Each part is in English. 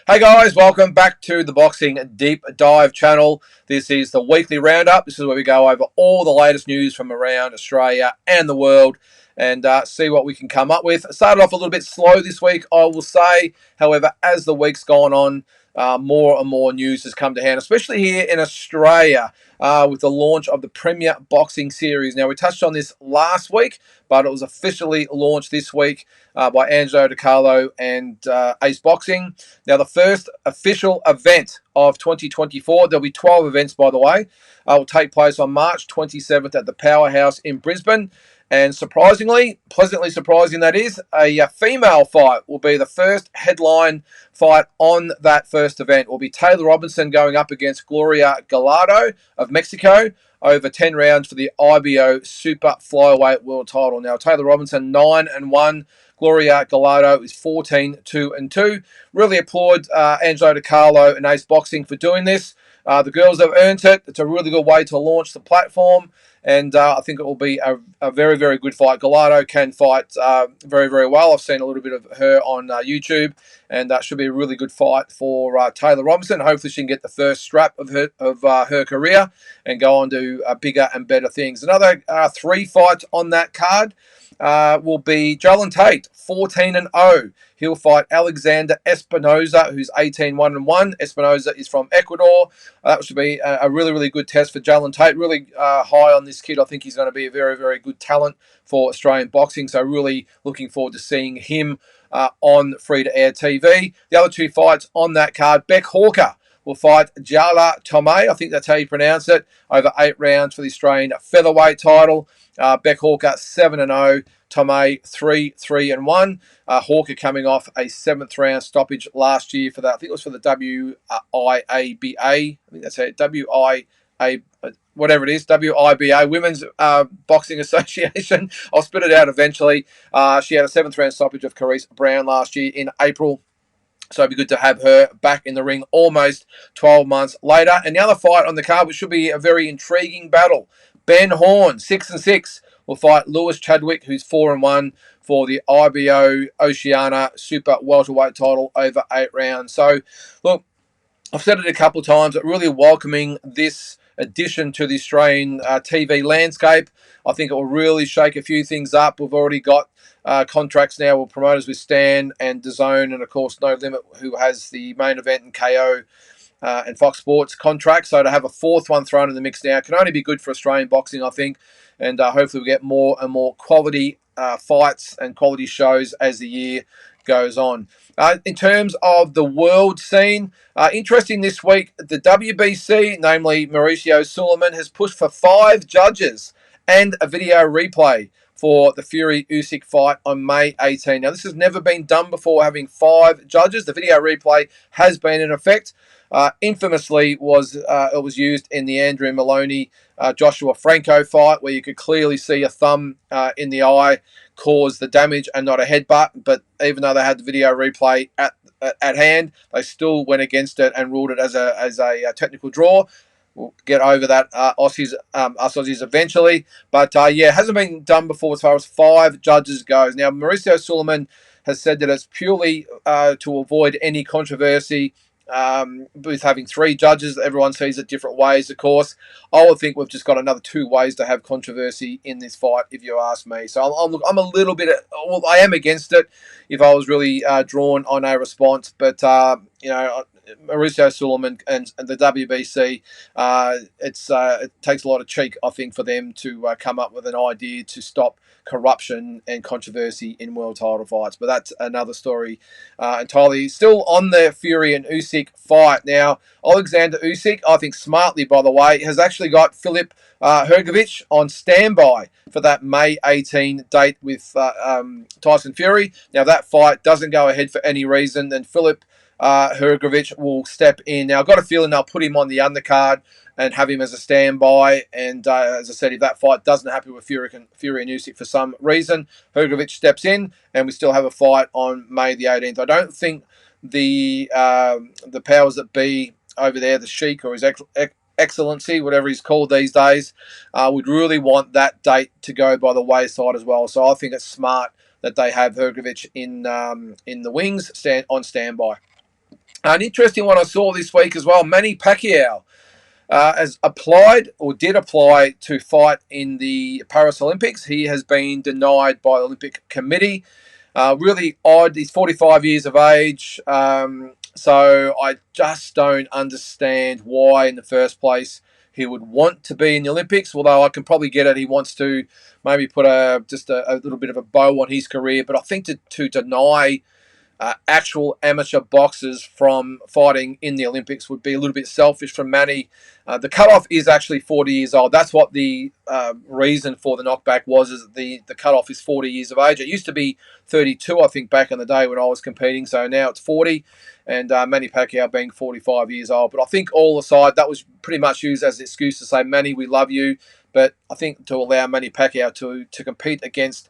Hey guys, welcome back to the Boxing Deep Dive channel. This is the weekly roundup. This is where we go over all the latest news from around Australia and the world and see what we can come up with. Started off a little bit slow this week, I will say. However, as the week's gone on, more and more news has come to hand, especially here in Australia with the launch of the Premier Boxing Series. Now, we touched on this last week, but it was officially launched this week by Angelo DiCarlo and Ace Boxing. Now, the first official event of 2024, there'll be 12 events, by the way, will take place on March 27th at the Powerhouse in Brisbane. And surprisingly, pleasantly surprising that is, a female fight will be the first headline fight on that first event. It will be Taylor Robinson going up against Gloria Gallardo of Mexico over 10 rounds for the IBO Super Flyweight World Title. Now, Taylor Robinson 9-1. Gloria Gallardo is 14-2. Really applaud Angelo DiCarlo and Ace Boxing for doing this. The girls have earned it. It's a really good way to launch the platform. And I think it will be a very, very good fight. Gallardo can fight very, very well. I've seen a little bit of her on YouTube, and that should be a really good fight for Taylor Robinson. Hopefully she can get the first strap of her career and go on to bigger and better things. Another 3 fights on that card will be Jalen Tate, 14-0. He'll fight Alexander Espinoza, who's 18-1. Espinoza is from Ecuador. That should be a really, really good test for Jalen Tate. Really high on this kid. I think he's going to be a very, very good talent for Australian boxing. So really looking forward to seeing him on free-to-air TV. The other 2 fights on that card, Beck Hawker will fight Jala Tomei, I think that's how you pronounce it, over 8 rounds for the Australian featherweight title. Beck Hawker 7-0, Tomei 3-1. Hawker coming off a 7th round stoppage last year for that. I think it was for the WIABA. I think that's it. WIA, whatever it is, WIBA, Women's Boxing Association. I'll spit it out eventually. She had a 7th round stoppage of Carice Brown last year in April. So it'd be good to have her back in the ring almost 12 months later. And the other fight on the card, which should be a very intriguing battle, Ben Horn, 6-6, will fight Lewis Chadwick, who's 4-1 for the IBO Oceania Super Welterweight title over 8 rounds. So, look, I've said it a couple of times, but really welcoming this addition to the Australian TV landscape. I think it will really shake a few things up. We've already got contracts now with promoters with Stan and DAZN, and of course No Limit, who has the main event and KO and Fox Sports contract. So to have a 4th one thrown in the mix now can only be good for Australian boxing, I think, and hopefully we get more and more quality fights and quality shows as the year goes on. In terms of the world scene, interesting this week, the WBC, namely Mauricio Sulaiman, has pushed for 5 judges and a video replay for the Fury-Usyk fight on May 18. Now, this has never been done before, having 5 judges. The video replay has been in effect. Infamously, it was used in the Andrew Maloney Joshua Franco fight, where you could clearly see a thumb in the eye cause the damage and not a headbutt. But even though they had the video replay at hand, they still went against it and ruled it as a technical draw. We'll get over that, us Aussies eventually. But, yeah, it hasn't been done before as far as 5 judges goes. Now, Mauricio Sulaiman has said that it's purely to avoid any controversy with having 3 judges. Everyone sees it different ways, of course. I would think we've just got another 2 ways to have controversy in this fight, if you ask me. So I'm a little bit, well, I am against it if I was really drawn on a response. But, you know, Mauricio Sulaiman and the WBC, it takes a lot of cheek, I think, for them to come up with an idea to stop corruption and controversy in world title fights. But that's another story entirely. Still on the Fury and Usyk fight. Now, Alexander Usyk, I think smartly, by the way, has actually got Filip Hrgović on standby for that May 18 date with Tyson Fury. Now, if that fight doesn't go ahead for any reason, then Filip Hrgović will step in. Now, I've got a feeling they'll put him on the undercard and have him as a standby. And as I said, if that fight doesn't happen with Fury and Usyk for some reason, Hrgović steps in and we still have a fight on May the 18th. I don't think the powers that be over there, the Sheik or his Excellency, whatever he's called these days, would really want that date to go by the wayside as well. So I think it's smart that they have Hrgović in the wings on standby. An interesting one I saw this week as well, Manny Pacquiao has applied or did apply to fight in the Paris Olympics. He has been denied by the Olympic Committee. Really odd. He's 45 years of age. So I just don't understand why, in the first place, he would want to be in the Olympics. Although I can probably get it, he wants to maybe put just a little bit of a bow on his career. But I think to deny actual amateur boxers from fighting in the Olympics would be a little bit selfish from Manny. The cutoff is actually 40 years old. That's what the reason for the knockback was, is the cutoff is 40 years of age. It used to be 32, I think, back in the day when I was competing. So now it's 40, and Manny Pacquiao being 45 years old. But I think all aside, that was pretty much used as an excuse to say, Manny, we love you. But I think to allow Manny Pacquiao to compete against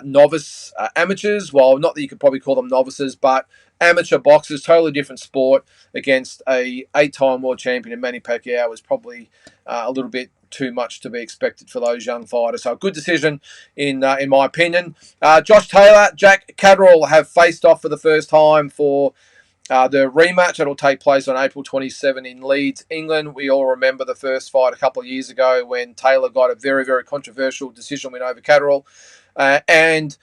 novice amateurs, well, not that you could probably call them novices, but amateur boxers, totally different sport, against a 8-time world champion in Manny Pacquiao was probably a little bit too much to be expected for those young fighters. So a good decision in my opinion. Josh Taylor, Jack Catterall have faced off for the first time for the rematch. It'll take place on April 27 in Leeds, England. We all remember the first fight a couple of years ago when Taylor got a very, very controversial decision win over Catterall. According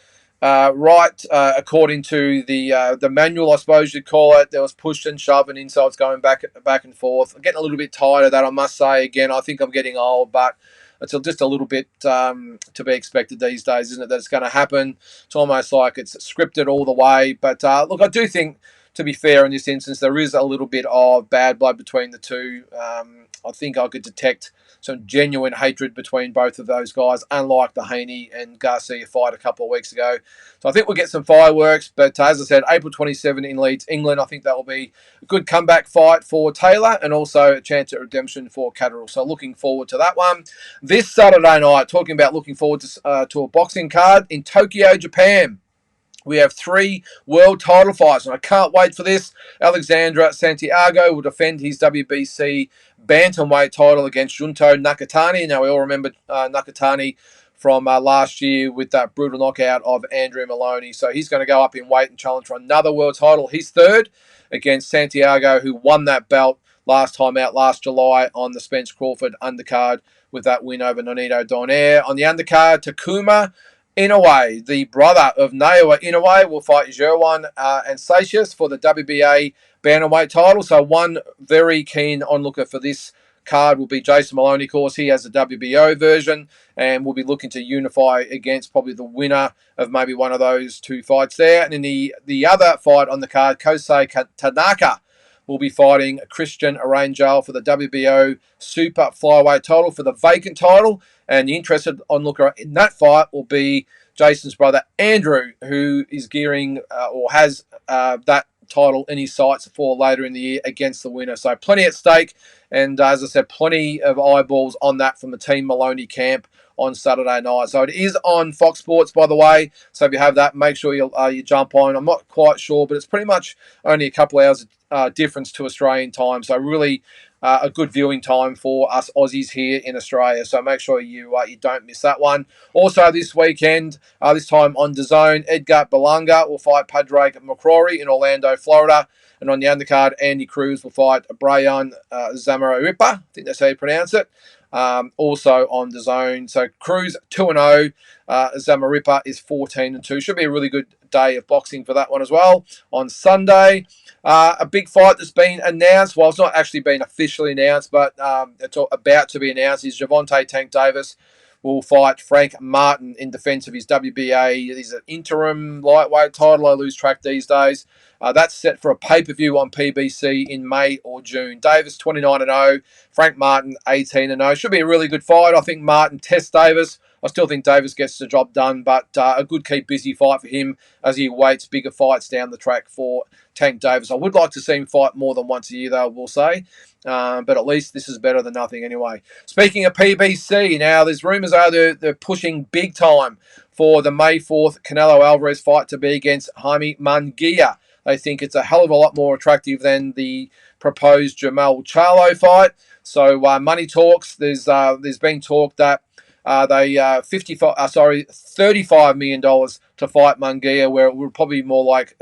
to the manual, I suppose you'd call it, there was push and shove and insults going back and forth. I'm getting a little bit tired of that, I must say. Again, I think I'm getting old, but it's just a little bit to be expected these days, isn't it, that it's going to happen? It's almost like it's scripted all the way. But look, I do think, to be fair, in this instance, there is a little bit of bad blood between the two. I think I could detect some genuine hatred between both of those guys, unlike the Haney and Garcia fight a couple of weeks ago. So I think we'll get some fireworks. But as I said, April 27 in Leeds, England, I think that will be a good comeback fight for Taylor and also a chance at redemption for Catterall. So looking forward to that one. This Saturday night, talking about looking forward to a boxing card in Tokyo, Japan. We have 3 world title fights, and I can't wait for this. Alexandre Santiago will defend his WBC bantamweight title against Junto Nakatani. Now, we all remember Nakatani from last year with that brutal knockout of Andrew Maloney. So he's going to go up in weight and challenge for another world title. He's third against Santiago, who won that belt last time out last July on the Spence Crawford undercard with that win over Nonito Donaire. On the undercard, Takuma Inoue, the brother of Naoya Inoue, will fight Jerwan Ansatius for the WBA bantamweight title. So one very keen onlooker for this card will be Jason Maloney. Of course, he has the WBO version, and we'll be looking to unify against probably the winner of maybe one of those 2 fights there. And in the other fight on the card, Kosei Tanaka will be fighting Christian Arangel for the WBO Super Flyweight title, for the vacant title. And the interested onlooker in that fight will be Jason's brother Andrew, who is gearing or has that title in his sights for later in the year against the winner. So plenty at stake, and as I said, plenty of eyeballs on that from the Team Maloney camp on Saturday night. So it is on Fox Sports, by the way. So if you have that, make sure you jump on. I'm not quite sure, but it's pretty much only a couple hours difference to Australian time. So really a good viewing time for us Aussies here in Australia. So make sure you don't miss that one. Also this weekend, this time on DAZN, Edgar Berlanga will fight Padraig McCrory in Orlando, Florida. And on the undercard, Andy Cruz will fight Brian Zamarripa. I think that's how you pronounce it. Also on DAZN. So Cruz 2-0. Zamarripa is 14-2. Should be a really good day of boxing for that one as well. On Sunday, a big fight that's been announced. Well, it's not actually been officially announced, but it's about to be announced. Is Gervonta Tank Davis will fight Frank Martin in defence of his WBA. He's an interim lightweight title. I lose track these days. That's set for a pay-per-view on PBC in May or June. Davis 29-0, Frank Martin 18-0. Should be a really good fight. I think Martin tests Davis. I still think Davis gets the job done, but a good keep busy fight for him as he awaits bigger fights down the track for Tank Davis. I would like to see him fight more than once a year, though, we'll say. But at least this is better than nothing anyway. Speaking of PBC, now there's rumours they're pushing big time for the May 4th Canelo Alvarez fight to be against Jaime Munguia. They think it's a hell of a lot more attractive than the proposed Jamal Charlo fight. So money talks. There's been talk that $35 million to fight Munguia, where it would probably be more like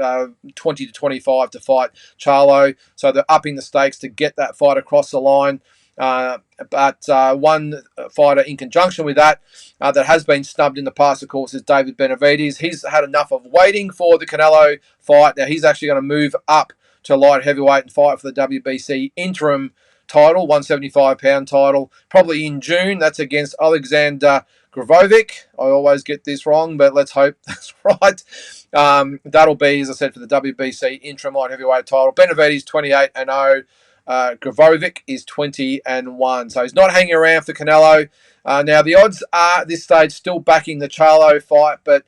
20 to 25 to fight Charlo. So they're upping the stakes to get that fight across the line. But one fighter in conjunction with that that has been snubbed in the past, of course, is David Benavides. He's had enough of waiting for the Canelo fight. Now he's actually going to move up to light heavyweight and fight for the WBC interim title, 175-pound title, probably in June. That's against Alexander Gravovic. I always get this wrong, but let's hope that's right. That'll be, as I said, for the WBC interim light heavyweight title. Benavides 28-0. Gravovic is 20-1. So he's not hanging around for Canelo. Now, the odds are at this stage still backing the Charlo fight, but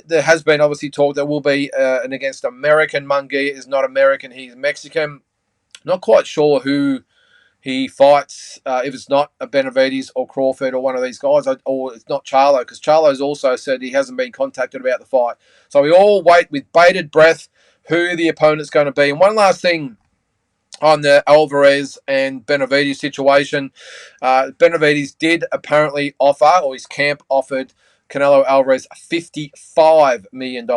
there has been obviously talk there will be an against American. Munguia is not American, he's Mexican. Not quite sure who he fights, if it's not a Benavides or Crawford or one of these guys, or it's not Charlo, because Charlo's also said he hasn't been contacted about the fight. So we all wait with bated breath who the opponent's going to be. And one last thing on the Alvarez and Benavides situation. Benavides did apparently offer, or his camp offered, Canelo Alvarez $55 million.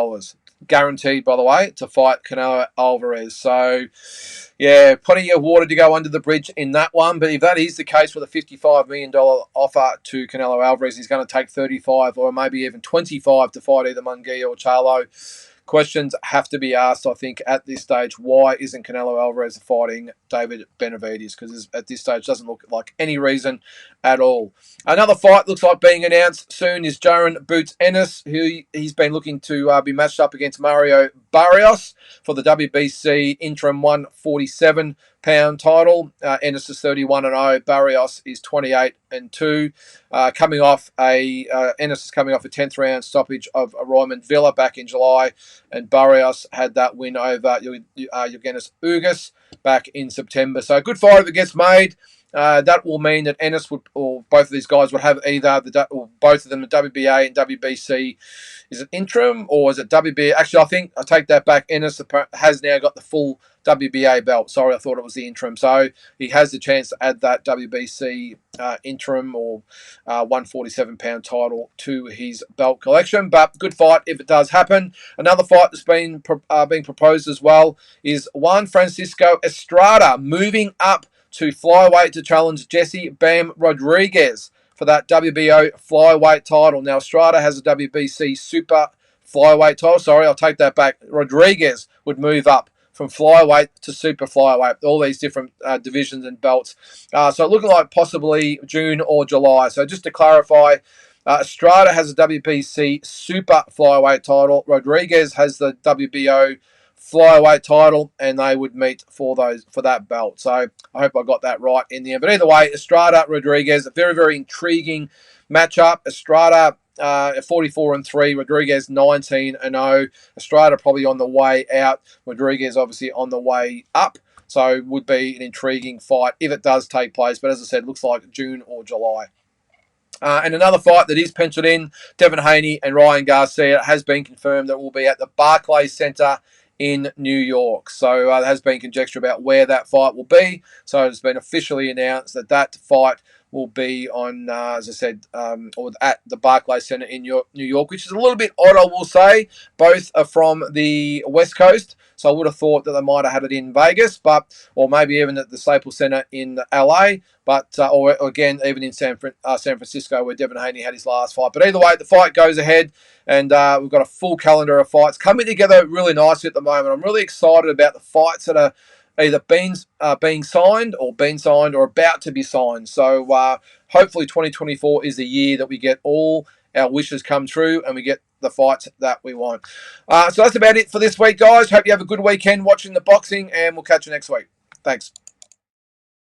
Guaranteed, by the way, to fight Canelo Alvarez. So, yeah, plenty of water to go under the bridge in that one. But if that is the case with a $55 million offer to Canelo Alvarez, he's going to take 35 or maybe even 25 to fight either Munguia or Charlo. Questions have to be asked, I think, at this stage. Why isn't Canelo Alvarez fighting David Benavides? Because at this stage, doesn't look like any reason at all. Another fight looks like being announced soon is Jaron Boots Ennis, who he's been looking to be matched up against Mario Barrios for the WBC interim 147-pound title. Ennis is 31-0. Barrios is 28-2. Ennis is coming off a 10th round stoppage of Roymond Villa back in July, and Barrios had that win over Eugenio Ugas back in September. So a good fight if it gets made. That will mean that Ennis would, or both of these guys would have either both of them the WBA and WBC. Is it interim or is it WBA? Actually, I think I take that back. Ennis has now got the full WBA belt. Sorry, I thought it was the interim. So he has the chance to add that WBC interim or 147-pound title to his belt collection. But good fight if it does happen. Another fight that's been being proposed as well is Juan Francisco Estrada moving up to flyweight to challenge Jesse Bam Rodriguez for that WBO flyweight title. Now, Estrada has a WBC super flyweight title. Sorry, I'll take that back. Rodriguez would move up from flyweight to super flyweight, all these different divisions and belts. So looking like possibly June or July. So just to clarify, Estrada has a WBC super flyweight title. Rodriguez has the WBO flyweight title, and they would meet for that belt. So I hope I got that right in the end. But either way, Estrada Rodriguez, a very, very intriguing matchup. Estrada 44-3, Rodriguez 19-0. Estrada probably on the way out. Rodriguez obviously on the way up. So would be an intriguing fight if it does take place. But as I said, looks like June or July. And another fight that is penciled in, Devin Haney and Ryan Garcia, has been confirmed that will be at the Barclays Center in New York. So there has been conjecture about where that fight will be. So it's been officially announced that that fight will be on, as I said, or at the Barclays Center in New York, which is a little bit odd, I will say. Both are from the West Coast, so I would have thought that they might have had it in Vegas, or maybe even at the Staples Center in LA, or again, even in San Francisco, where Devin Haney had his last fight. But either way, the fight goes ahead, and we've got a full calendar of fights coming together really nicely at the moment. I'm really excited about the fights that are either being signed or about to be signed. So hopefully 2024 is the year that we get all our wishes come true and we get the fights that we want. So that's about it for this week, guys. Hope you have a good weekend watching the boxing, and we'll catch you next week. Thanks.